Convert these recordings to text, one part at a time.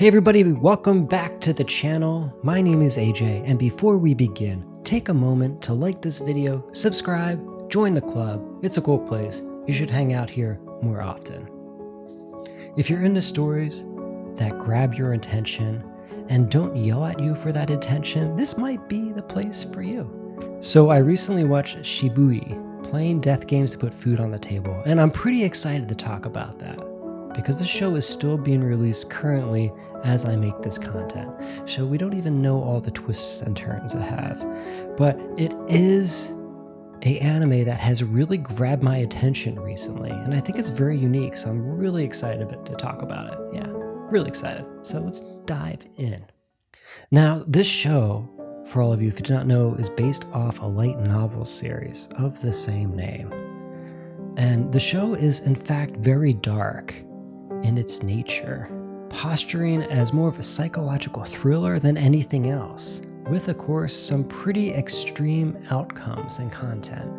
Hey everybody, welcome back to the channel. My name is AJ, and before we begin, take a moment to like this video, subscribe, join the club. It's a cool place. You should hang out here more often. If you're into stories that grab your attention and don't yell at you for that attention, this might be the place for you. So I recently watched Shiboyugi, playing death games to put food on the table, and I'm pretty excited to talk about that, because the show is still being released currently as I make this content. So we don't even know all the twists and turns it has. But it is an anime that has really grabbed my attention recently, and I think it's very unique, so I'm really excited to talk about it. Yeah, really excited. So let's dive in. Now, this show, for all of you if you do not know, is based off a light novel series of the same name. And the show is in fact very dark in its nature, posturing as more of a psychological thriller than anything else, with of course some pretty extreme outcomes and content.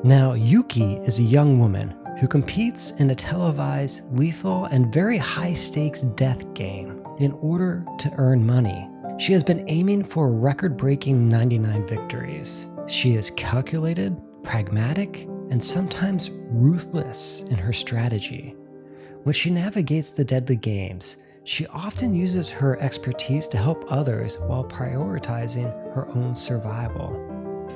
Now, Yuki is a young woman who competes in a televised, lethal, and very high-stakes death game in order to earn money. She has been aiming for record-breaking 99 victories. She is calculated, pragmatic, and sometimes ruthless in her strategy. When she navigates the deadly games, she often uses her expertise to help others while prioritizing her own survival.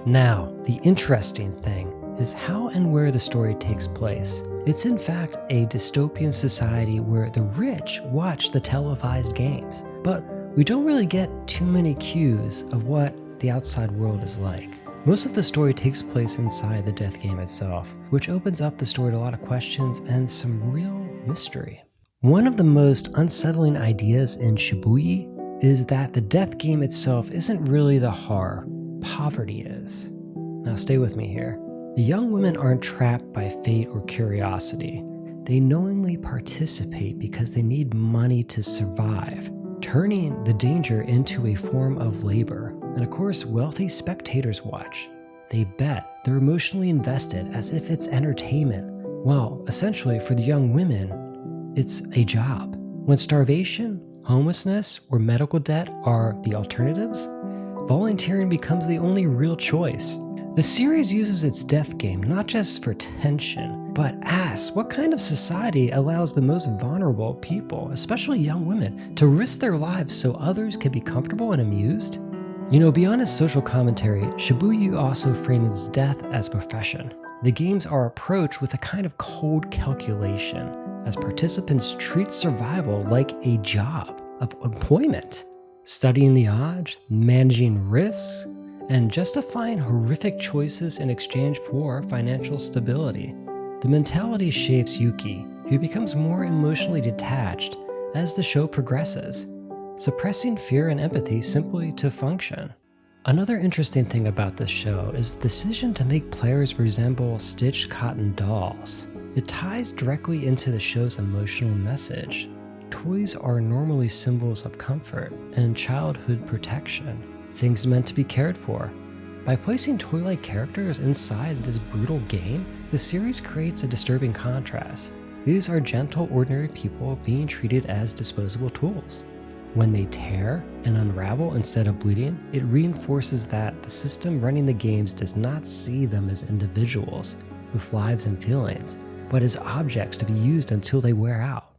Now, the interesting thing is how and where the story takes place. It's in fact a dystopian society where the rich watch the televised games, but we don't really get too many cues of what the outside world is like. Most of the story takes place inside the death game itself, which opens up the story to a lot of questions and some real mystery. One of the most unsettling ideas in Shiboyugi is that the death game itself isn't really the horror, poverty is. Now stay with me here. The young women aren't trapped by fate or curiosity. They knowingly participate because they need money to survive, turning the danger into a form of labor. And of course, wealthy spectators watch. They bet, they're emotionally invested as if it's entertainment. Well, essentially for the young women, it's a job. When starvation, homelessness, or medical debt are the alternatives, volunteering becomes the only real choice. The series uses its death game not just for tension, but asks what kind of society allows the most vulnerable people, especially young women, to risk their lives so others can be comfortable and amused? You know, beyond its social commentary, Shibuya also frames death as a profession. The games are approached with a kind of cold calculation, as participants treat survival like a job of employment, studying the odds, managing risks, and justifying horrific choices in exchange for financial stability. The mentality shapes Yuki, who becomes more emotionally detached as the show progresses, suppressing fear and empathy simply to function. Another interesting thing about this show is the decision to make players resemble stitched cotton dolls. It ties directly into the show's emotional message. Toys are normally symbols of comfort and childhood protection, things meant to be cared for. By placing toy-like characters inside this brutal game, the series creates a disturbing contrast. These are gentle, ordinary people being treated as disposable tools. When they tear and unravel instead of bleeding, it reinforces that the system running the games does not see them as individuals with lives and feelings, but as objects to be used until they wear out.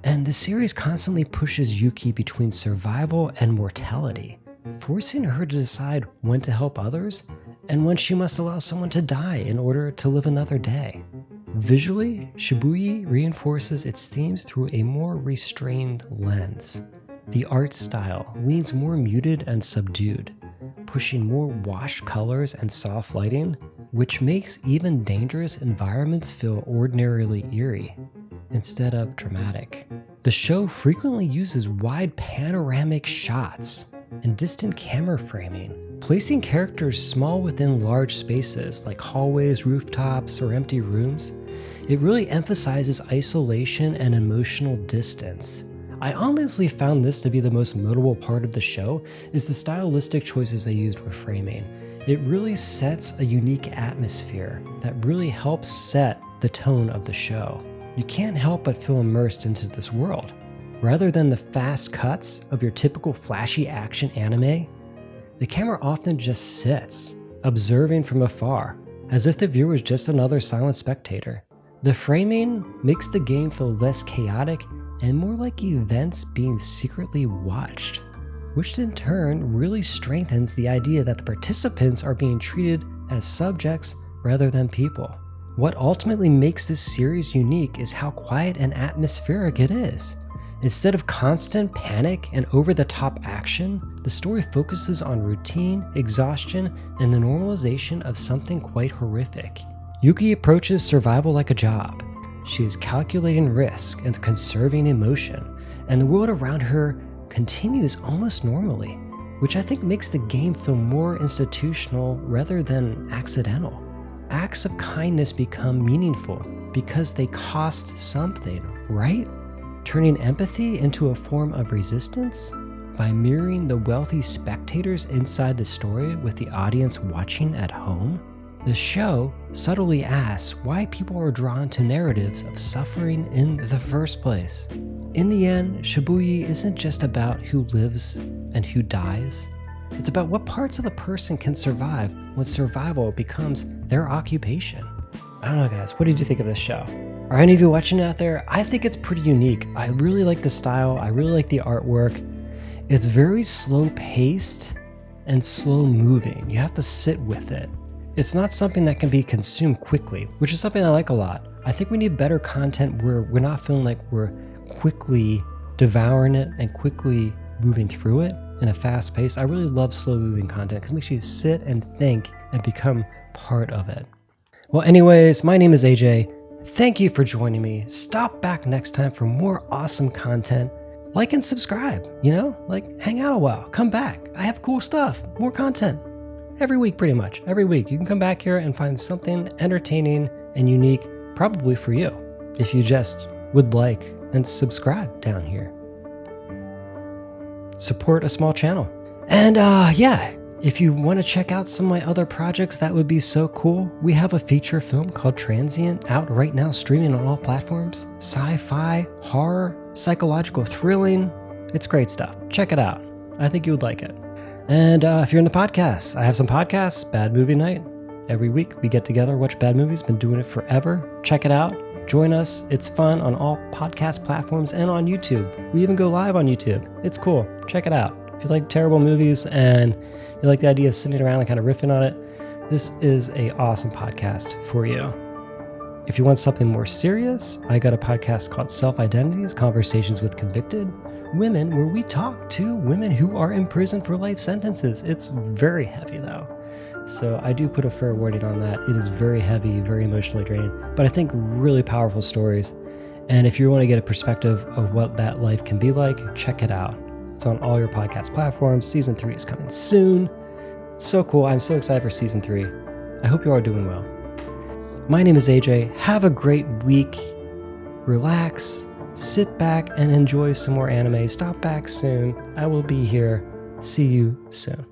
And the series constantly pushes Yuki between survival and mortality, forcing her to decide when to help others and when she must allow someone to die in order to live another day. Visually, Shibuya reinforces its themes through a more restrained lens. The art style leans more muted and subdued, pushing more washed colors and soft lighting, which makes even dangerous environments feel ordinarily eerie instead of dramatic. The show frequently uses wide panoramic shots and distant camera framing, placing characters small within large spaces like hallways, rooftops, or empty rooms. It really emphasizes isolation and emotional distance. I honestly found this to be the most notable part of the show, is the stylistic choices they used with framing. It really sets a unique atmosphere that really helps set the tone of the show. You can't help but feel immersed into this world, Rather than the fast cuts of your typical flashy action anime, the camera often just sits, observing from afar, as if the viewer is just another silent spectator. The framing makes the game feel less chaotic and more like events being secretly watched, which in turn really strengthens the idea that the participants are being treated as subjects rather than people. What ultimately makes this series unique is how quiet and atmospheric it is. Instead of constant panic and over-the-top action, the story focuses on routine, exhaustion, and the normalization of something quite horrific. Yuki approaches survival like a job. She is calculating risk and conserving emotion, and the world around her continues almost normally, which I think makes the game feel more institutional rather than accidental. Acts of kindness become meaningful because they cost something, right? Turning empathy into a form of resistance by mirroring the wealthy spectators inside the story with the audience watching at home. The show subtly asks why people are drawn to narratives of suffering in the first place. In the end, Shibuya isn't just about who lives and who dies. It's about what parts of the person can survive when survival becomes their occupation. I don't know, guys. What did you think of this show? Are any of you watching out there? I think it's pretty unique. I really like the style. I really like the artwork. It's very slow paced and slow moving. You have to sit with it. It's not something that can be consumed quickly, which is something I like a lot. I think we need better content where we're not feeling like we're quickly devouring it and quickly moving through it in a fast pace. I really love slow moving content because it makes you sit and think and become part of it. Well, anyways, my name is AJ. Thank you for joining me. Stop back next time for more awesome content. Like and subscribe, hang out a while, come back. I have cool stuff, more content. Every week, pretty much. Every week, you can come back here and find something entertaining and unique, probably for you, if you just would like and subscribe down here. Support a small channel. And if you want to check out some of my other projects, that would be so cool. We have a feature film called Transient out right now, streaming on all platforms. Sci-fi, horror, psychological thrilling. It's great stuff. Check it out. I think you would like it. And if you're into podcasts, I have some podcasts, Bad Movie Night. Every week we get together, watch bad movies. Been doing it forever. Check it out. Join us. It's fun on all podcast platforms and on YouTube. We even go live on YouTube. It's cool. Check it out. If you like terrible movies and you like the idea of sitting around and kind of riffing on it, this is an awesome podcast for you. If you want something more serious, I got a podcast called Self-Identities, Conversations with Convicted Women, where we talk to women who are in prison for life sentences. It's very heavy though. So I do put a fair warning on that. It is very heavy, very emotionally draining, but I think really powerful stories. And if you want to get a perspective of what that life can be like, check it out. It's on all your podcast platforms. Season 3 is coming soon. It's so cool. I'm so excited for season 3. I hope you are doing well. My name is AJ. Have a great week. Relax, sit back, and enjoy some more anime. Stop back soon. I will be here. See you soon.